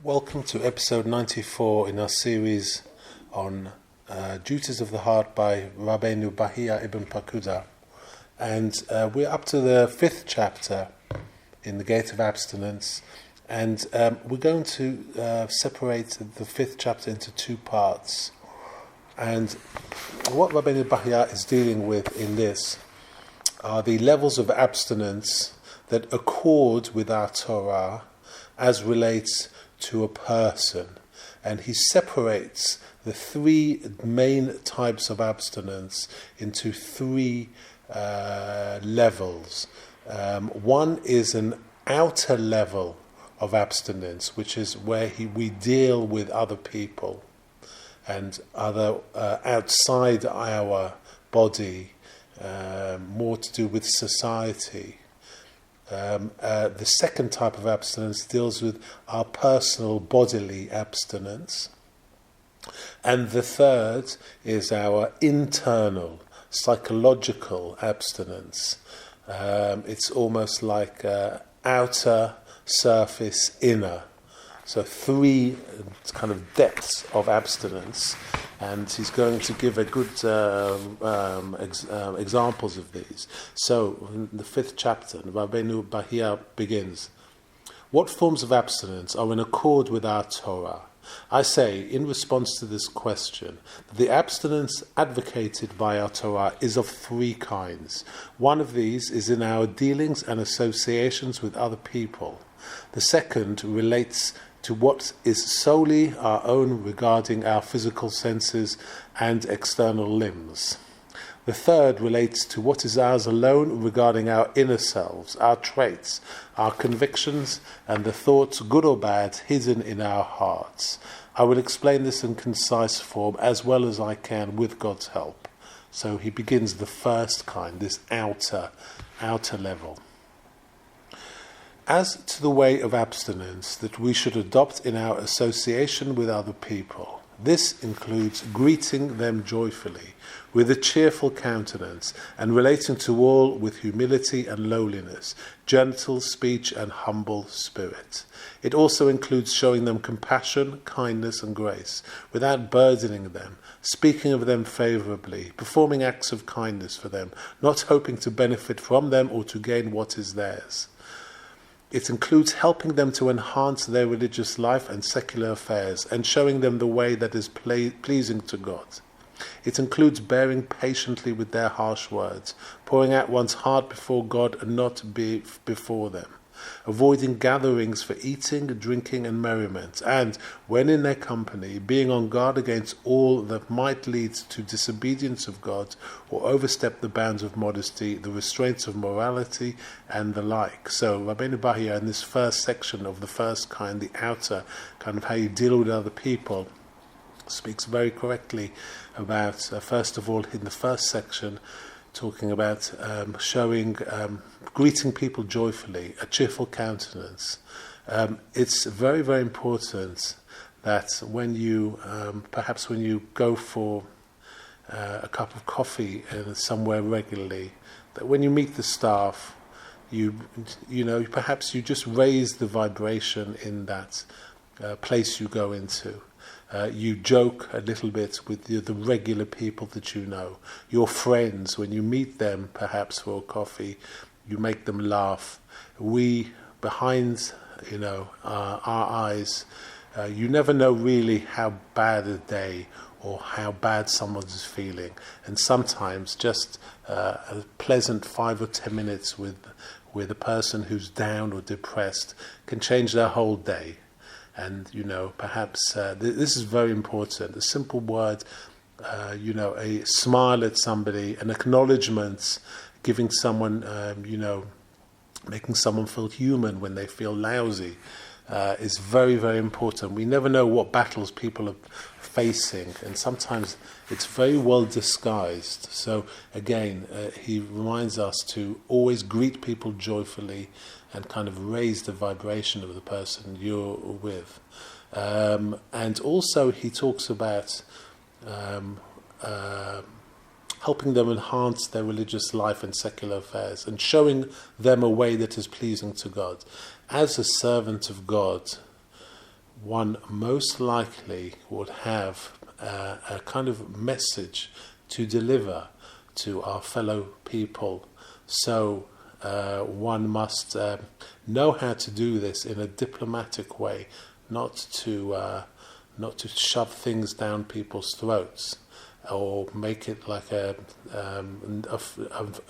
Welcome to episode 94 in our series on Duties of the Heart by Rabbi Bachya Ibn Pakuda. And we're up to the 5th chapter in the Gate of Abstinence. And we're going to separate the 5th chapter into two parts. And what Rabbi Bahya is dealing with in this are the levels of abstinence that accord with our Torah as relates to a person, and he separates the three main types of abstinence into three levels. One is an outer level of abstinence, which is where we deal with other people and other outside our body, more to do with society. The second type of abstinence deals with our personal bodily abstinence. And the third is our internal psychological abstinence. It's almost like outer, surface, inner. So three kind of depths of abstinence. And he's going to give a good examples of these. So, in the 5th chapter, Rabbi Bahya begins, "What forms of abstinence are in accord with our Torah? I say, in response to this question, that the abstinence advocated by our Torah is of three kinds. One of these is in our dealings and associations with other people. The second relates to what is solely our own regarding our physical senses and external limbs. The third relates to what is ours alone regarding our inner selves, our traits, our convictions, and the thoughts, good or bad, hidden in our hearts. I will explain this in concise form as well as I can with God's help." So he begins the first kind, this outer level. "As to the way of abstinence that we should adopt in our association with other people, this includes greeting them joyfully, with a cheerful countenance, and relating to all with humility and lowliness, gentle speech and humble spirit. It also includes showing them compassion, kindness and grace, without burdening them, speaking of them favourably, performing acts of kindness for them, not hoping to benefit from them or to gain what is theirs. It includes helping them to enhance their religious life and secular affairs, and showing them the way that is pleasing to God. It includes bearing patiently with their harsh words, pouring out one's heart before God and not before them, avoiding gatherings for eating, drinking and merriment, and, when in their company, being on guard against all that might lead to disobedience of God or overstep the bounds of modesty, the restraints of morality, and the like." So Rabbi Bahya, in this first section of the first kind, the outer kind of how you deal with other people, speaks very correctly about, first of all, in the first section, talking about greeting people joyfully, a cheerful countenance. It's very, very important that when you, perhaps when you go for a cup of coffee somewhere regularly, that when you meet the staff, you know, perhaps you just raise the vibration in that place you go into. You joke a little bit with the regular people that you know. Your friends, when you meet them, perhaps for a coffee, you make them laugh. We, behind, our eyes, you never know really how bad a day or how bad someone's feeling. And sometimes just a pleasant 5 or 10 minutes with a person who's down or depressed can change their whole day. And, perhaps this is very important. A simple word, a smile at somebody, an acknowledgement, giving someone, making someone feel human when they feel lousy, is very, very important. We never know what battles people are facing, and sometimes it's very well disguised. So, again, he reminds us to always greet people joyfully and kind of raise the vibration of the person you're with. And also he talks about helping them enhance their religious life and secular affairs, and showing them a way that is pleasing to God. As a servant of God, one most likely would have a kind of message to deliver to our fellow people. So one must know how to do this in a diplomatic way, not to shove things down people's throats or make it like a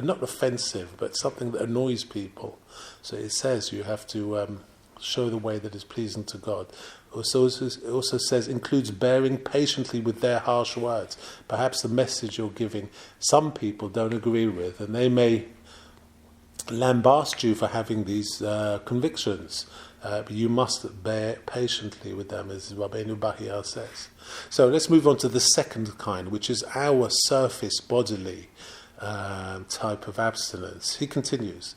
not offensive, but something that annoys people. So it says you have to show the way that is pleasing to God. It also says includes bearing patiently with their harsh words. Perhaps the message you're giving some people don't agree with, and they may lambast you for having these convictions. But you must bear patiently with them, as Rabbi Bahya says. So let's move on to the second kind, which is our surface bodily type of abstinence. He continues,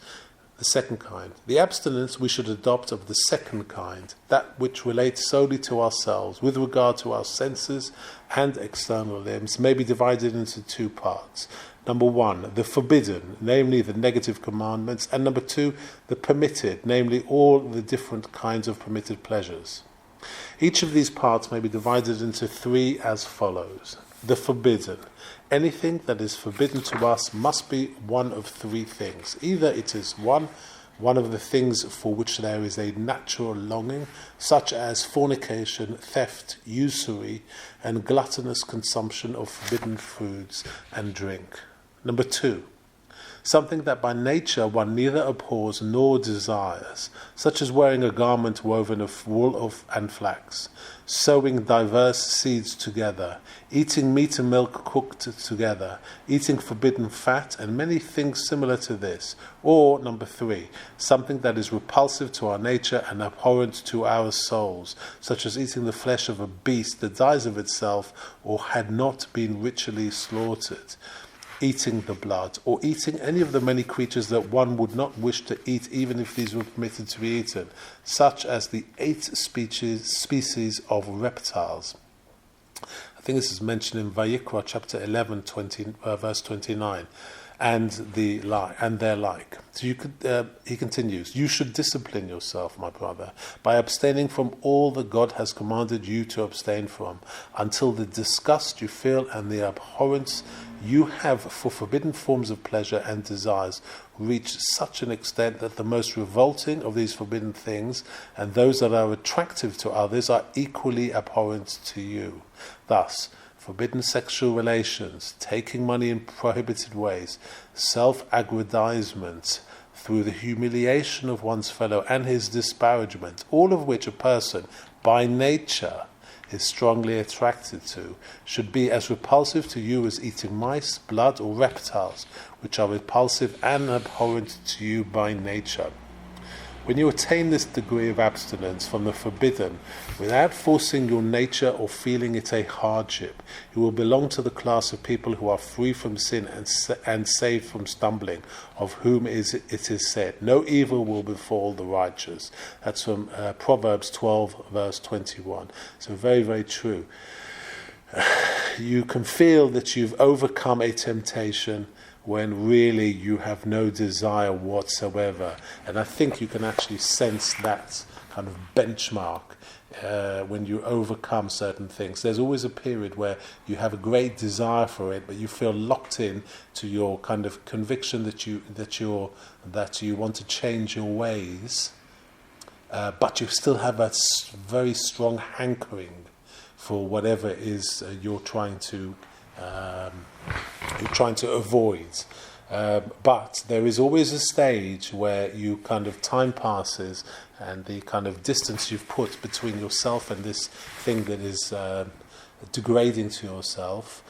the second kind. The abstinence we should adopt of the second kind, that which relates solely to ourselves with regard to our senses and external limbs, may be divided into two parts. Number one, the forbidden, namely the negative commandments, and number two, the permitted, namely all the different kinds of permitted pleasures. Each of these parts may be divided into three as follows. The forbidden. Anything that is forbidden to us must be one of three things. Either it is one of the things for which there is a natural longing, such as fornication, theft, usury, and gluttonous consumption of forbidden foods and drink. Number two, something that by nature one neither abhors nor desires, such as wearing a garment woven of wool and flax, sowing diverse seeds together, eating meat and milk cooked together, eating forbidden fat, and many things similar to this. Or, number three, something that is repulsive to our nature and abhorrent to our souls, such as eating the flesh of a beast that dies of itself or had not been ritually slaughtered, eating the blood, or eating any of the many creatures that one would not wish to eat even if these were permitted to be eaten, such as the 8 species of reptiles. I think this is mentioned in Vayikra chapter 11, verse 29, and their like. So he continues, you should discipline yourself, my brother, by abstaining from all that God has commanded you to abstain from, until the disgust you feel and the abhorrence you have for forbidden forms of pleasure and desires reach such an extent that the most revolting of these forbidden things and those that are attractive to others are equally abhorrent to you. Thus, forbidden sexual relations, taking money in prohibited ways, self-aggrandizement through the humiliation of one's fellow and his disparagement, all of which a person by nature is strongly attracted to, should be as repulsive to you as eating mice, blood, or reptiles, which are repulsive and abhorrent to you by nature. When you attain this degree of abstinence from the forbidden, without forcing your nature or feeling it a hardship, you will belong to the class of people who are free from sin and saved from stumbling, of whom it is said, no evil will befall the righteous. That's from Proverbs 12, verse 21. So very, very true. You can feel that you've overcome a temptation when really you have no desire whatsoever. And I think you can actually sense that kind of benchmark when you overcome certain things. There's always a period where you have a great desire for it, but you feel locked in to your kind of conviction that you want to change your ways, but you still have a very strong hankering for whatever it is you're trying to avoid. But there is always a stage where you kind of time passes and the kind of distance you've put between yourself and this thing that is degrading to yourself,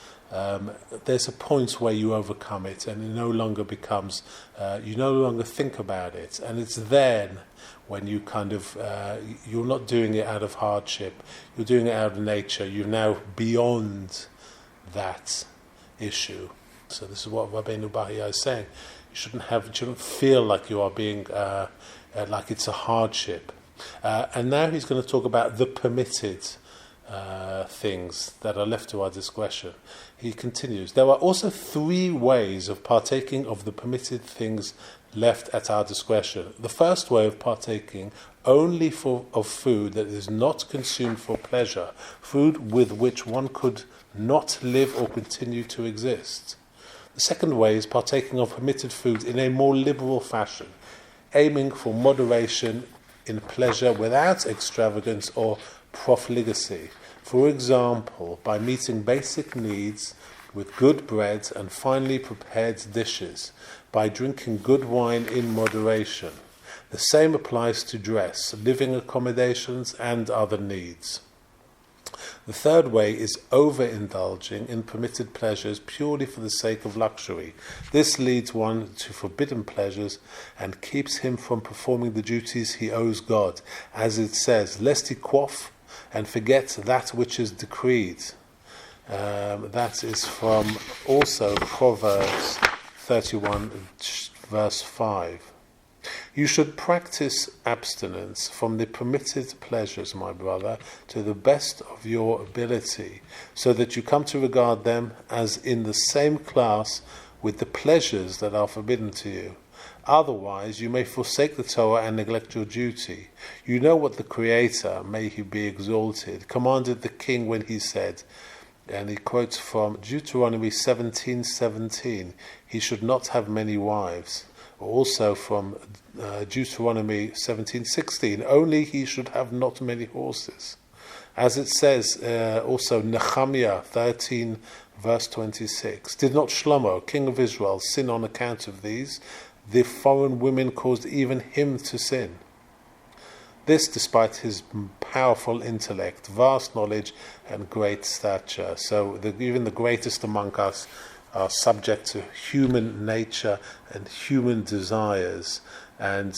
there's a point where you overcome it and it no longer becomes, you no longer think about it. And it's then when you kind of, you're not doing it out of hardship, you're doing it out of nature, you're now beyond that issue. So this is what Rabbi Bahya is saying. You shouldn't feel like you are being like it's a hardship. And now he's going to talk about the permitted things that are left to our discretion. He continues, there are also 3 ways of partaking of the permitted things left at our discretion. The first way of partaking only of food that is not consumed for pleasure, food with which one could not live or continue to exist. The second way is partaking of permitted foods in a more liberal fashion, aiming for moderation in pleasure without extravagance or profligacy. For example, by meeting basic needs with good breads and finely prepared dishes, by drinking good wine in moderation. The same applies to dress, living accommodations, and other needs. The third way is overindulging in permitted pleasures purely for the sake of luxury. This leads one to forbidden pleasures and keeps him from performing the duties he owes God, as it says, lest he quaff and forget that which is decreed. That is from also Proverbs 31 verse 5. You should practice abstinence from the permitted pleasures, my brother, to the best of your ability, so that you come to regard them as in the same class with the pleasures that are forbidden to you. Otherwise, you may forsake the Torah and neglect your duty. You know what the Creator, may he be exalted, commanded the king when he said, and he quotes from Deuteronomy 17:17, he should not have many wives. Also from Deuteronomy 17:16, only he should have not many horses. As it says also Nehemiah 13 verse 26, did not Shlomo, king of Israel, sin on account of these? The foreign women caused even him to sin. This despite his powerful intellect, vast knowledge, and great stature. So even the greatest among us are subject to human nature and human desires. And,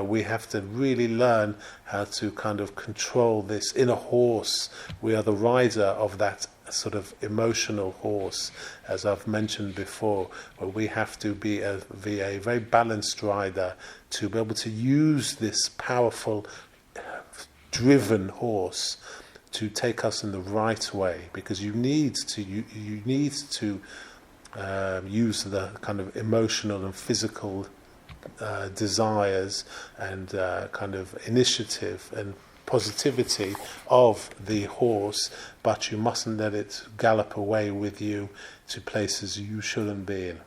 we have to really learn how to kind of control this. In a horse, we are the rider of that sort of emotional horse, as I've mentioned before, where we have to be a very balanced rider to be able to use this powerful, driven horse to take us in the right way, because you need to use the kind of emotional and physical desires and kind of initiative and positivity of the horse, but you mustn't let it gallop away with you to places you shouldn't be in.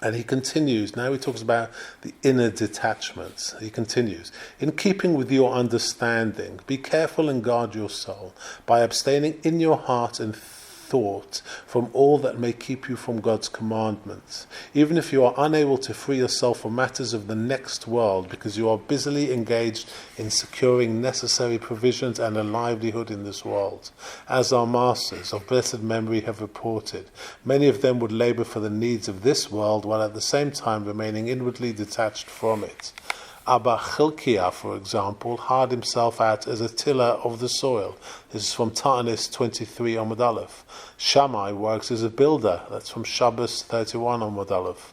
And he continues, now he talks about the inner detachments. He continues, in keeping with your understanding, be careful and guard your soul by abstaining in your heart and thought from all that may keep you from God's commandments, even if you are unable to free yourself from matters of the next world because you are busily engaged in securing necessary provisions and a livelihood in this world. As our masters of blessed memory have reported, many of them would labor for the needs of this world while at the same time remaining inwardly detached from it. Abba Chilkiah, for example, hired himself out as a tiller of the soil. This is from Ta'anis 23 Amud Aleph. Shammai works as a builder. That's from Shabbos 31 Amud Aleph.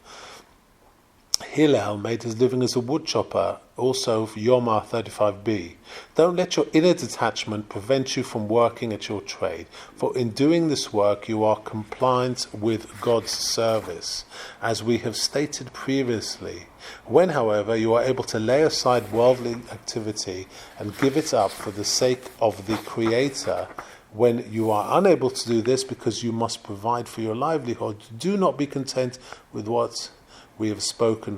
Hillel made his living as a woodchopper, also Yoma 35b. Don't let your inner detachment prevent you from working at your trade, for in doing this work you are compliant with God's service, as we have stated previously. When, however, you are able to lay aside worldly activity and give it up for the sake of the Creator, when you are unable to do this because you must provide for your livelihood, do not be content with what we have spoken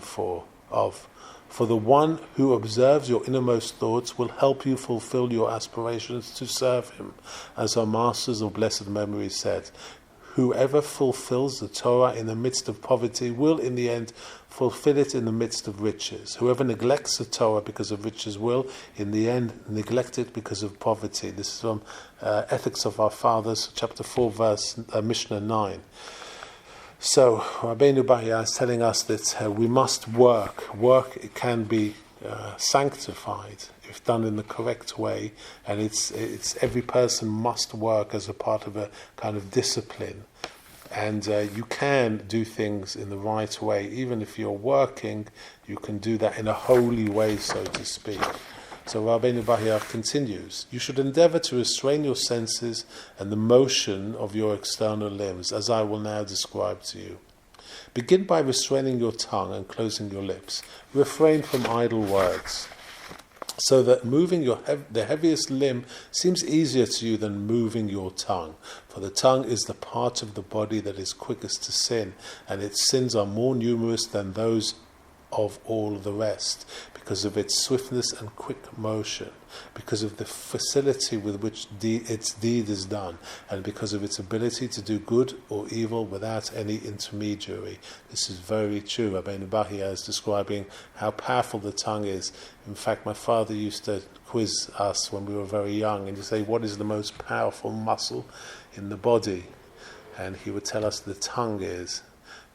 of. For the one who observes your innermost thoughts will help you fulfill your aspirations to serve him. As our masters of blessed memory said, whoever fulfills the Torah in the midst of poverty will in the end fulfill it in the midst of riches. Whoever neglects the Torah because of riches will in the end neglect it because of poverty. This is from Ethics of Our Fathers, chapter 4, verse Mishnah 9. So, Rabbi Bahya is telling us that we must work. Work can be sanctified if done in the correct way, and it's every person must work as a part of a kind of discipline. And you can do things in the right way. Even if you're working, you can do that in a holy way, so to speak. So Rabbi Bahya continues, you should endeavor to restrain your senses and the motion of your external limbs, as I will now describe to you. Begin by restraining your tongue and closing your lips. Refrain from idle words. So that moving the heaviest limb seems easier to you than moving your tongue. For the tongue is the part of the body that is quickest to sin, and its sins are more numerous than those of all the rest, because of its swiftness and quick motion, because of the facility with which its deed is done, and because of its ability to do good or evil without any intermediary. This is very true. Rabbi Bahya is describing how powerful the tongue is. In fact, my father used to quiz us when we were very young, and he'd say, what is the most powerful muscle in the body? And he would tell us the tongue is,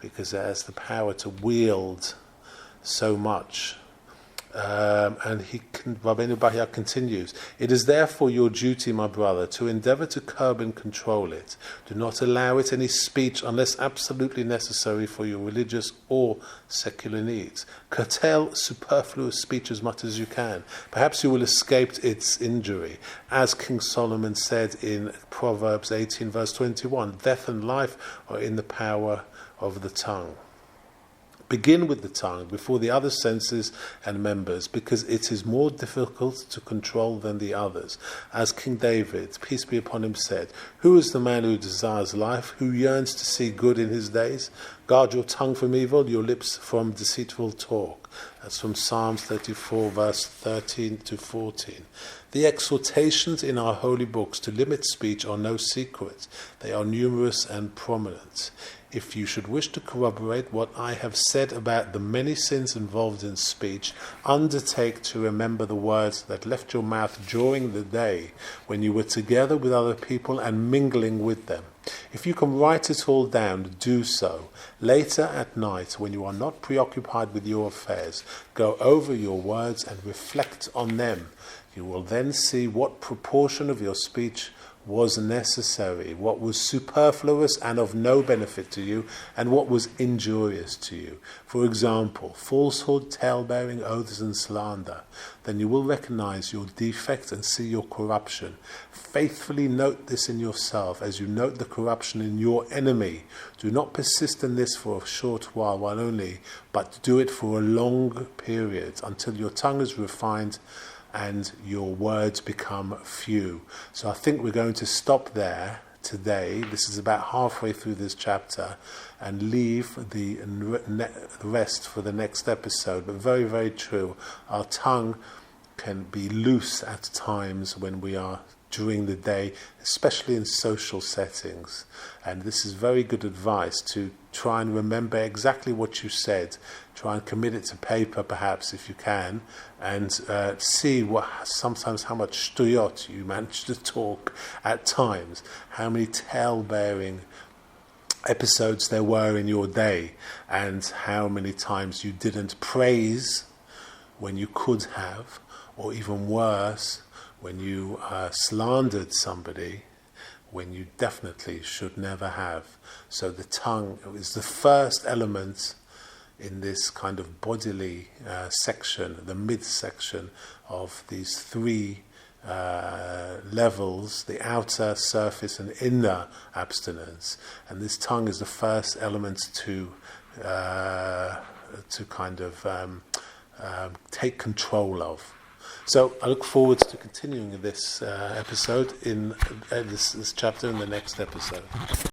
because it has the power to wield so much. Rabbi Bahya continues, it is therefore your duty, my brother, to endeavour to curb and control it. Do not allow it any speech unless absolutely necessary for your religious or secular needs. Curtail superfluous speech as much as you can. Perhaps you will escape its injury. As King Solomon said in Proverbs 18 verse 21, death and life are in the power of the tongue. Begin with the tongue before the other senses and members, because it is more difficult to control than the others. As King David, peace be upon him, said, who is the man who desires life, who yearns to see good in his days? Guard your tongue from evil, your lips from deceitful talk. That's from Psalms 34 verse 13 to 14. The exhortations in our holy books to limit speech are no secret. They are numerous and prominent. If you should wish to corroborate what I have said about the many sins involved in speech, undertake to remember the words that left your mouth during the day when you were together with other people and mingling with them. If you can write it all down, do so. Later at night, when you are not preoccupied with your affairs, go over your words and reflect on them. You will then see what proportion of your speech was necessary, what was superfluous and of no benefit to you, and what was injurious to you. For example, falsehood, tale-bearing, oaths and slander. Then you will recognize your defect and see your corruption. Faithfully note this in yourself as you note the corruption in your enemy. Do not persist in this for a short while only, but do it for a long period until your tongue is refined and your words become few. So I think we're going to stop there today. This is about halfway through this chapter, and leave the rest for the next episode. But very, very true. Our tongue can be loose at times when we are during the day, especially in social settings. And this is very good advice to try and remember exactly what you said. Try and commit it to paper, perhaps, if you can, and see sometimes how much shtuyot you manage to talk at times, how many tale-bearing episodes there were in your day, and how many times you didn't praise when you could have, or even worse, when you slandered somebody when you definitely should never have. So the tongue is the first element in this kind of bodily section, the midsection of these three levels, the outer, surface and inner abstinence. And this tongue is the first element to kind of take control of. So I look forward to continuing this episode in this chapter in the next episode.